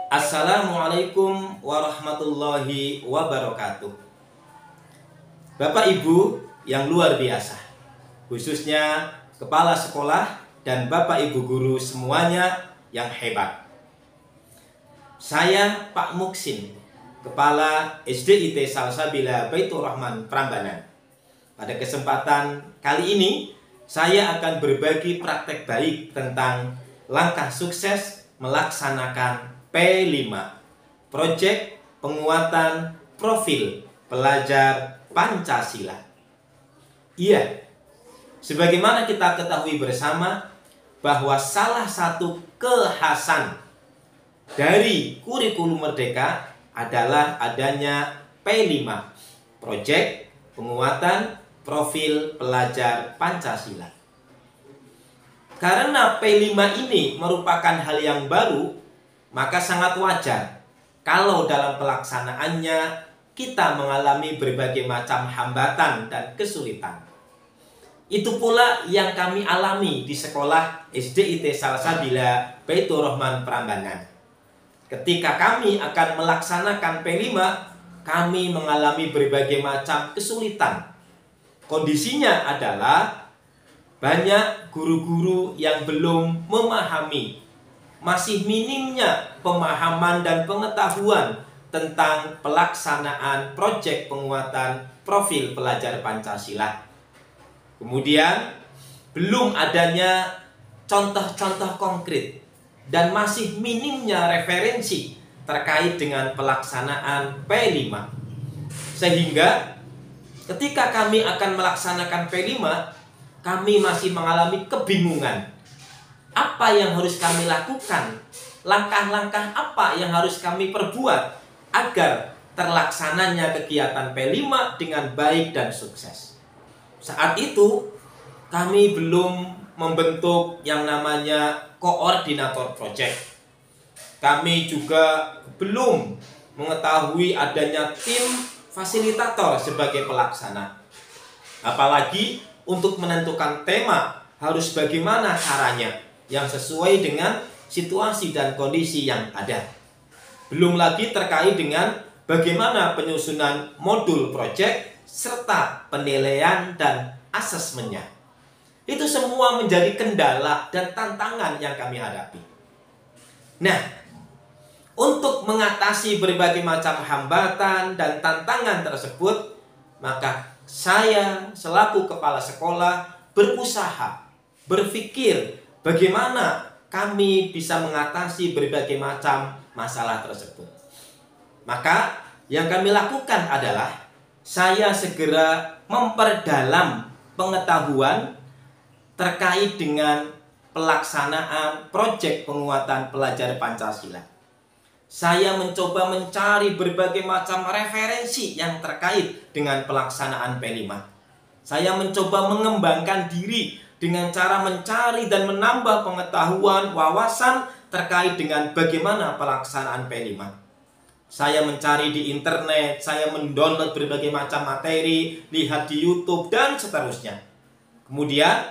Assalamualaikum warahmatullahi wabarakatuh. Bapak Ibu yang luar biasa, khususnya kepala sekolah dan Bapak Ibu guru semuanya yang hebat. Saya Pak Muksin, Kepala SDIT Salsabila Baitur Rahman Prambanan. Pada kesempatan kali ini, saya akan berbagi praktek baik tentang langkah sukses melaksanakan P5, Proyek Penguatan Profil Pelajar Pancasila. Iya, sebagaimana kita ketahui bersama bahwa salah satu kekhasan dari kurikulum Merdeka adalah adanya P5, Proyek Penguatan Profil Pelajar Pancasila. Karena P5 ini merupakan hal yang baru, maka sangat wajar kalau dalam pelaksanaannya kita mengalami berbagai macam hambatan dan kesulitan. Itu pula yang kami alami di sekolah SDIT Salsabila Baitur Rahman Prambanan. Ketika kami akan melaksanakan P5, kami mengalami berbagai macam kesulitan. Kondisinya adalah banyak guru-guru yang belum memahami, masih minimnya pemahaman dan pengetahuan tentang pelaksanaan proyek penguatan profil pelajar Pancasila. Kemudian, belum adanya contoh-contoh konkret dan masih minimnya referensi terkait dengan pelaksanaan P5. Sehingga ketika kami akan melaksanakan P5, kami masih mengalami kebingungan. Apa yang harus kami lakukan? Langkah-langkah apa yang harus kami perbuat agar terlaksananya kegiatan P5 dengan baik dan sukses? Saat itu, kami belum membentuk yang namanya koordinator proyek. Kami juga belum mengetahui adanya tim fasilitator sebagai pelaksana. Apalagi untuk menentukan tema harus bagaimana caranya yang sesuai dengan situasi dan kondisi yang ada. Belum lagi terkait dengan bagaimana penyusunan modul proyek serta penilaian dan asesmennya. Itu semua menjadi kendala dan tantangan yang kami hadapi. Nah, untuk mengatasi berbagai macam hambatan dan tantangan tersebut, maka saya selaku kepala sekolah berusaha, berpikir bagaimana kami bisa mengatasi berbagai macam masalah tersebut. Maka yang kami lakukan adalah saya segera memperdalam pengetahuan terkait dengan pelaksanaan proyek penguatan pelajar Pancasila. Saya mencoba mencari berbagai macam referensi yang terkait dengan pelaksanaan P5. Saya mencoba mengembangkan diri dengan cara mencari dan menambah pengetahuan, wawasan terkait dengan bagaimana pelaksanaan P5. Saya mencari di internet, saya mendownload berbagai macam materi, lihat di YouTube, dan seterusnya. Kemudian,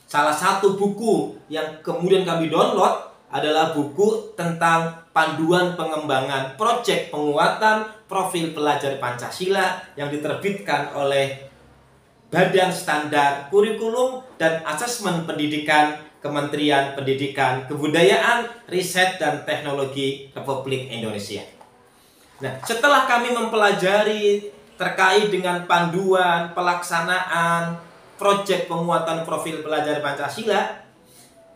salah satu buku yang kemudian kami download adalah buku tentang panduan pengembangan proyek penguatan profil pelajar Pancasila yang diterbitkan oleh Badan Standar Kurikulum dan Asesmen Pendidikan Kementerian Pendidikan, Kebudayaan, Riset dan Teknologi Republik Indonesia. Nah, setelah kami mempelajari terkait dengan panduan pelaksanaan proyek penguatan profil pelajar Pancasila,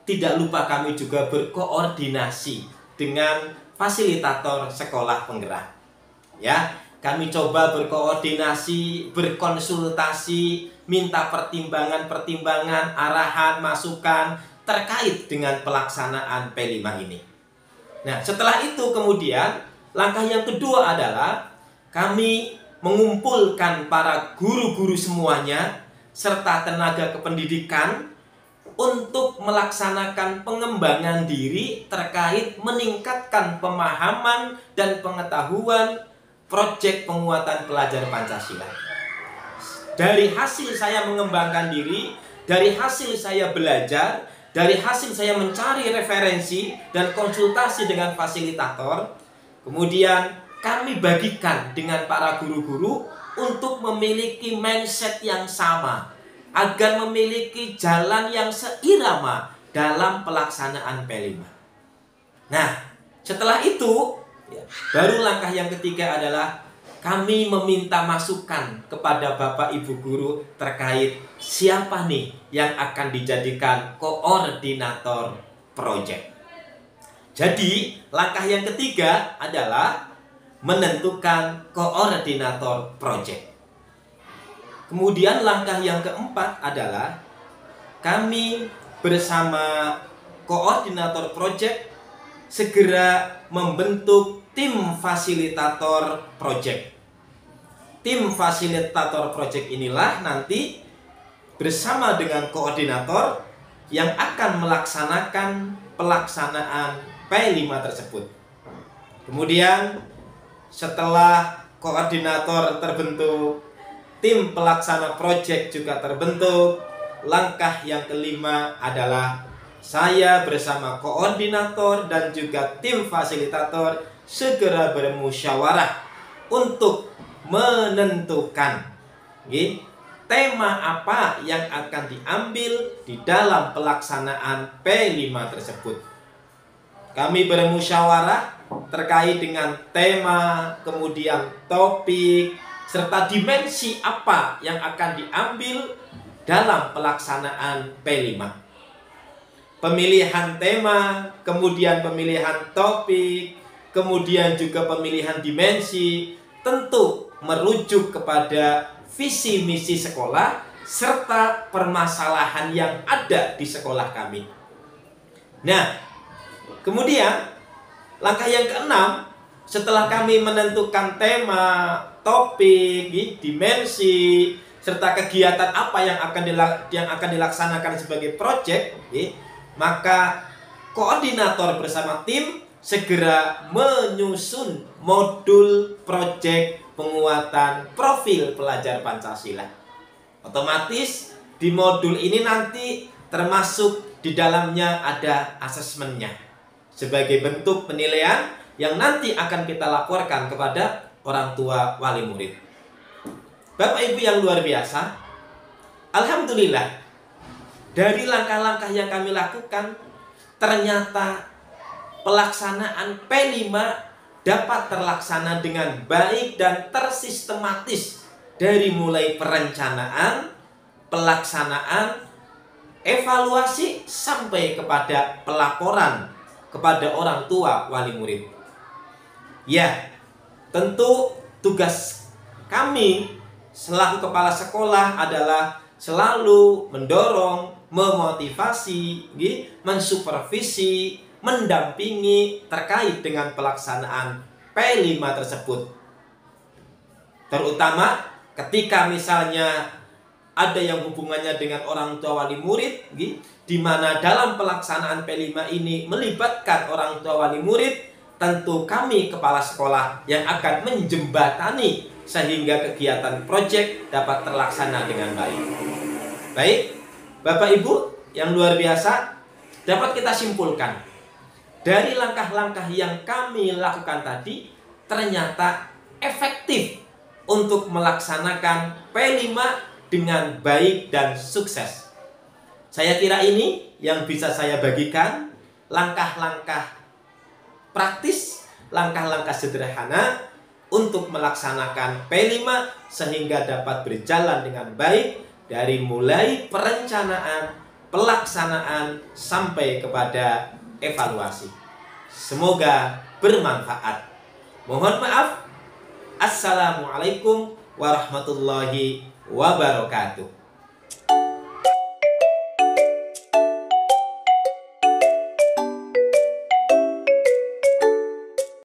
tidak lupa kami juga berkoordinasi dengan fasilitator sekolah penggerak. Ya, kami coba berkoordinasi, berkonsultasi, minta pertimbangan-pertimbangan, arahan, masukan terkait dengan pelaksanaan P5 ini. Nah, setelah itu kemudian langkah yang kedua adalah kami mengumpulkan para guru-guru semuanya serta tenaga kependidikan untuk melaksanakan pengembangan diri terkait meningkatkan pemahaman dan pengetahuan proyek penguatan pelajar Pancasila. Dari hasil saya mengembangkan diri, dari hasil saya belajar, dari hasil saya mencari referensi dan konsultasi dengan fasilitator, Kemudian kami bagikan dengan para guru-guru untuk memiliki mindset yang sama, agar memiliki jalan yang seirama dalam pelaksanaan P5. Nah, setelah itu, baru langkah yang ketiga adalah kami meminta masukan kepada Bapak Ibu guru terkait siapa nih yang akan dijadikan koordinator proyek. Jadi, langkah yang ketiga adalah menentukan koordinator proyek. Kemudian langkah yang keempat adalah kami bersama koordinator proyek segera membentuk tim fasilitator proyek. Tim fasilitator proyek inilah nanti bersama dengan koordinator yang akan melaksanakan pelaksanaan P5 tersebut. Kemudian setelah koordinator terbentuk, tim pelaksana proyek juga terbentuk, langkah yang kelima adalah saya bersama koordinator dan juga tim fasilitator segera bermusyawarah untuk menentukan tema apa yang akan diambil di dalam pelaksanaan P5 tersebut. Kami bermusyawarah terkait dengan tema, kemudian topik, serta dimensi apa yang akan diambil dalam pelaksanaan P5. Pemilihan tema, kemudian pemilihan topik, kemudian juga pemilihan dimensi, tentu merujuk kepada visi misi sekolah serta permasalahan yang ada di sekolah kami. Nah, kemudian langkah yang keenam, setelah kami menentukan tema, topik, dimensi, serta kegiatan apa yang akan dilaksanakan sebagai proyek, maka koordinator bersama tim segera menyusun modul proyek penguatan profil pelajar Pancasila. Otomatis di modul ini nanti termasuk di dalamnya ada asesmennya sebagai bentuk penilaian yang nanti akan kita laporkan kepada orang tua wali murid. Bapak Ibu yang luar biasa, alhamdulillah dari langkah-langkah yang kami lakukan, ternyata pelaksanaan P5 dapat terlaksana dengan baik dan tersistematis dari mulai perencanaan, pelaksanaan, evaluasi sampai kepada pelaporan kepada orang tua wali murid. Ya, tentu tugas kami selaku kepala sekolah adalah selalu mendorong, memotivasi, mensupervisi, mendampingi terkait dengan pelaksanaan P5 tersebut. Terutama ketika misalnya ada yang hubungannya dengan orang tua wali murid, di mana dalam pelaksanaan P5 ini melibatkan orang tua wali murid, tentu kami kepala sekolah yang akan menjembatani sehingga kegiatan proyek dapat terlaksana dengan baik. Baik, Bapak Ibu yang luar biasa, dapat kita simpulkan dari langkah-langkah yang kami lakukan tadi ternyata efektif untuk melaksanakan P5 dengan baik dan sukses. Saya kira ini yang bisa saya bagikan, langkah-langkah praktis, langkah-langkah sederhana untuk melaksanakan P5 sehingga dapat berjalan dengan baik dari mulai perencanaan, pelaksanaan sampai kepada evaluasi. Semoga bermanfaat. Mohon maaf. Assalamualaikum warahmatullahi wabarakatuh.